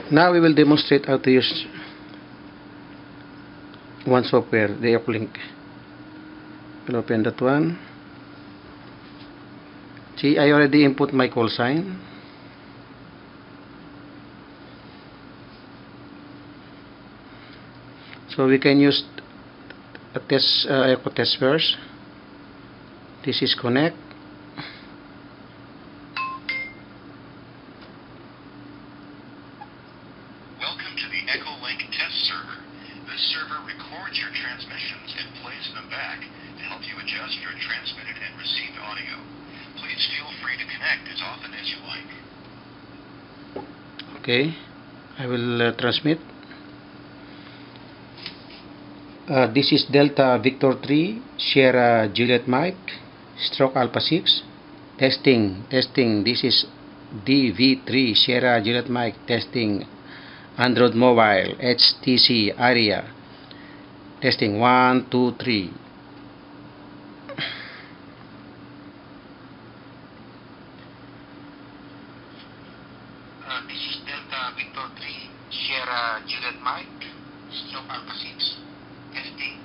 Now we will demonstrate how to use one software, the Uplink. We'll open that one. See, I already input my call sign. So we can use a test, echo test first. This is connect. Welcome to the EchoLink test server. This server records your transmissions and plays them back to help you adjust your transmitted and received audio. Please feel free to connect as often as you like. Okay, I will transmit. This is Delta Victor 3 Sierra Juliet Mike stroke Alpha 6 testing. This is DV3 Sierra Juliet Mike testing. Android mobile HTC area testing 1 2 3. This is Delta Victor 3 Sierra Juliet Mike stroke Alpha 6 testing.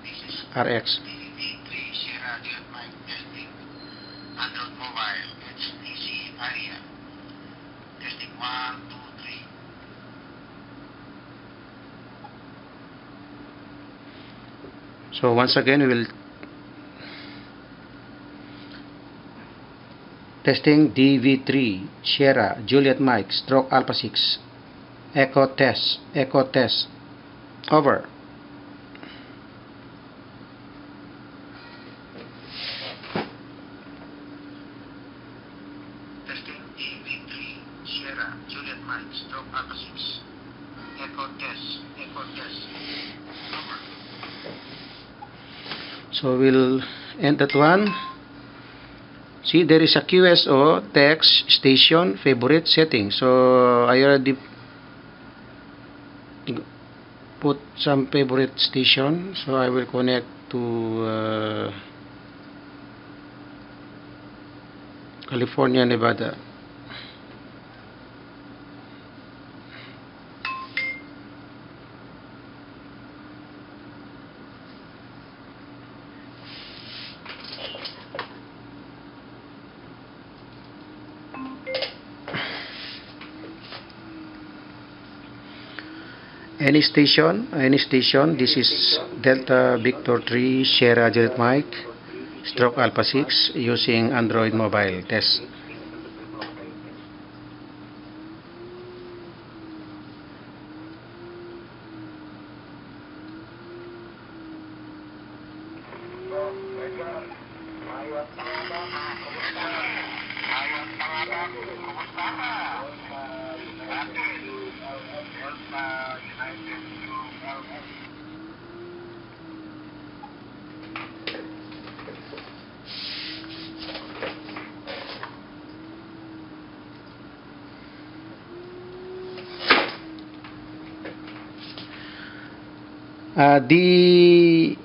This is RX. DV3 Sierra Juliet Mike testing. Android mobile HTC area testing 1 2 3. So once again we will testing DV3 Sierra Juliet Mike stroke Alpha 6 echo test over. Testing DV3 Sierra Juliet Mike stroke Alpha 6 echo test over. So we'll end that one. See, there is a QSO text station favorite setting. So I already put some favorite station. So I will connect to California, Nevada. Any station, this is Delta Victor 3 Sierra Juliet Mike stroke Alpha 6 using Android mobile test. The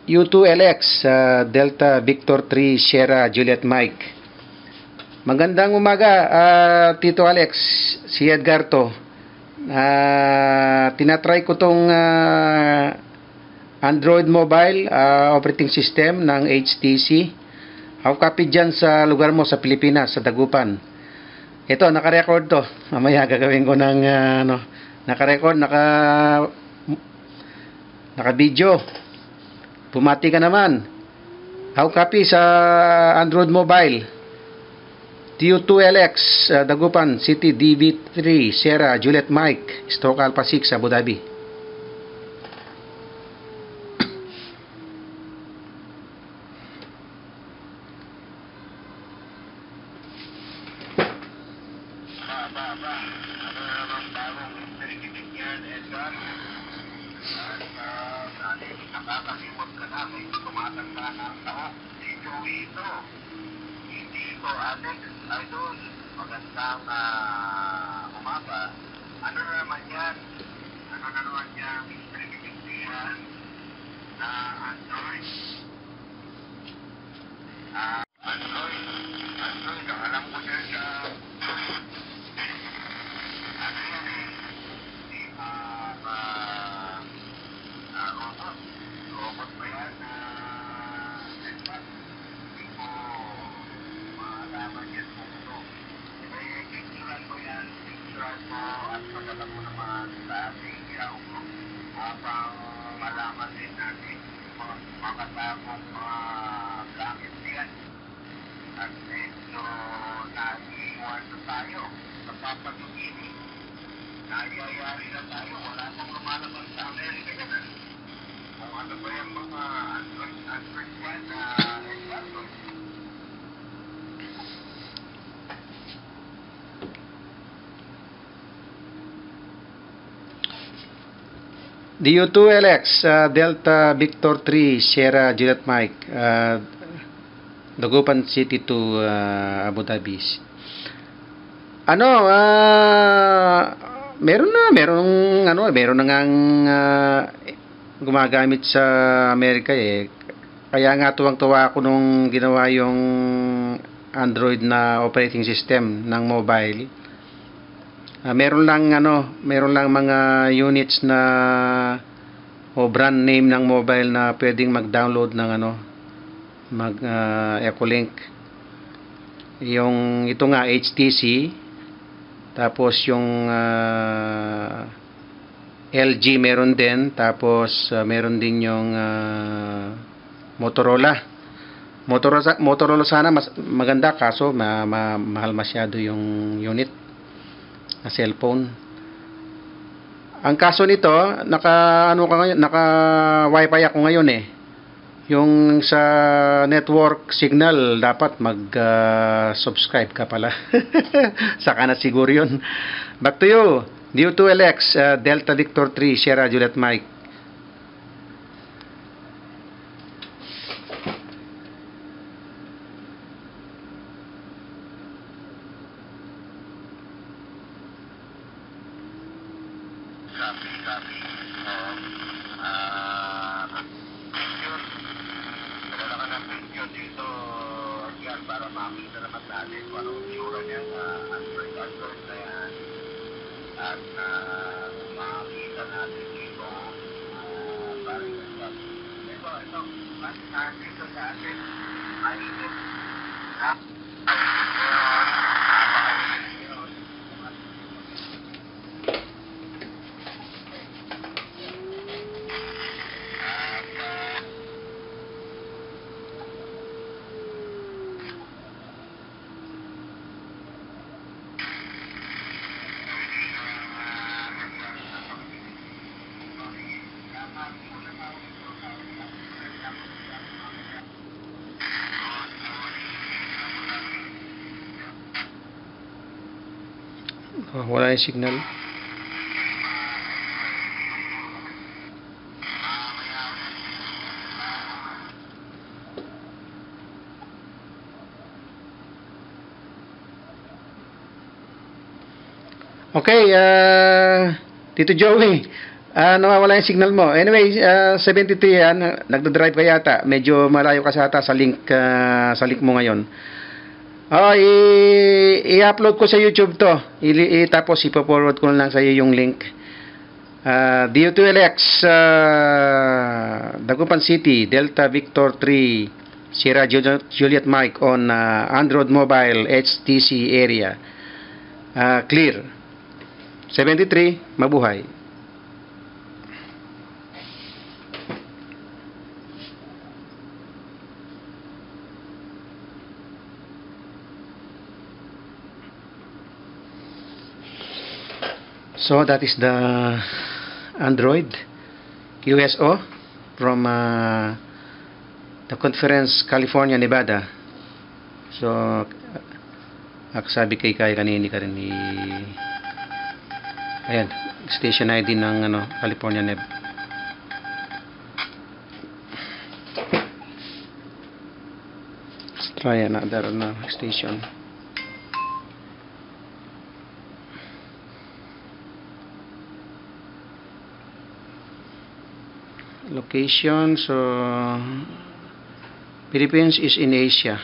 U2LX Delta Victor 3 Sierra Juliet Mike. Magandang umaga, Tito Alex, si Edgar to. Tinatry ko tong Android mobile operating system ng HTC. How copy dyan sa lugar mo sa Pilipinas, sa Dagupan. Ito, naka-record to. Mamaya gagawin ko ng naka-record, naka-video. Pumati ka naman. How copy sa Android mobile? TU2LX Dagupan City DV3 Sierra Juliet Mike stroke Alpha 6 Abu Dhabi. Nakakalimot ka na, may tumatanda ng taas. Dito ito. Hindi ko, Alex, idol. Magandang umaga. Ano naman yan? Ano naman yan? Pinagpipintihan na Android. Android, ang alam ko dyan sa... Ano yan? Ayayari na tayo, wala pang lumalabas sa Amerika yan. Kung ano ba yung mga Android yan na example. DU2LX, Delta Victor 3, Sierra Juliet Mike, Dagupan City to Abu Dhabi. Meron na ngang gumagamit sa Amerika eh. Kaya nga tuwang-tuwa ako nung ginawa yung Android na operating system ng mobile. Meron lang mga units na o brand name ng mobile na pwedeng mag-download ng Echolink. Yung ito nga HTC, tapos yung LG meron din, tapos meron din yung Motorola. Motorola sana mas maganda, kaso mahal masyado yung unit na cellphone. Ang kaso nito, naka Wi-Fi ako ngayon eh. Yung sa network signal dapat mag-subscribe ka pala. Saka na siguro yun. Back to you. DU2LX, Delta Victor 3, Sierra Juliet Mike. Copy. Picture. Dala ka ng picture dito yan para makita naman natin kung anong itsura niya sa Android na yan. At makikita natin dito parang ito dito sa atin ay ito Wala yung signal. Okay, Tito Joey, nawawala yung signal mo. Anyway, 73 yan, nagdadrive ka yata. Medyo malayo ka sa link mo ngayon. I-upload ko sa YouTube to. Tapos ipo-forward ko lang sa iyo yung link. DU2LX, Dagupan City, Delta Victor 3, Sierra Juliet Mike on Android Mobile HTC area. Clear. 73, mabuhay. So that is the Android QSO from the Conference California, Nevada. So sabi kay kanini ka rin ayan, station ID ng California Nev. Let's try another station. Location, so Philippines is in Asia.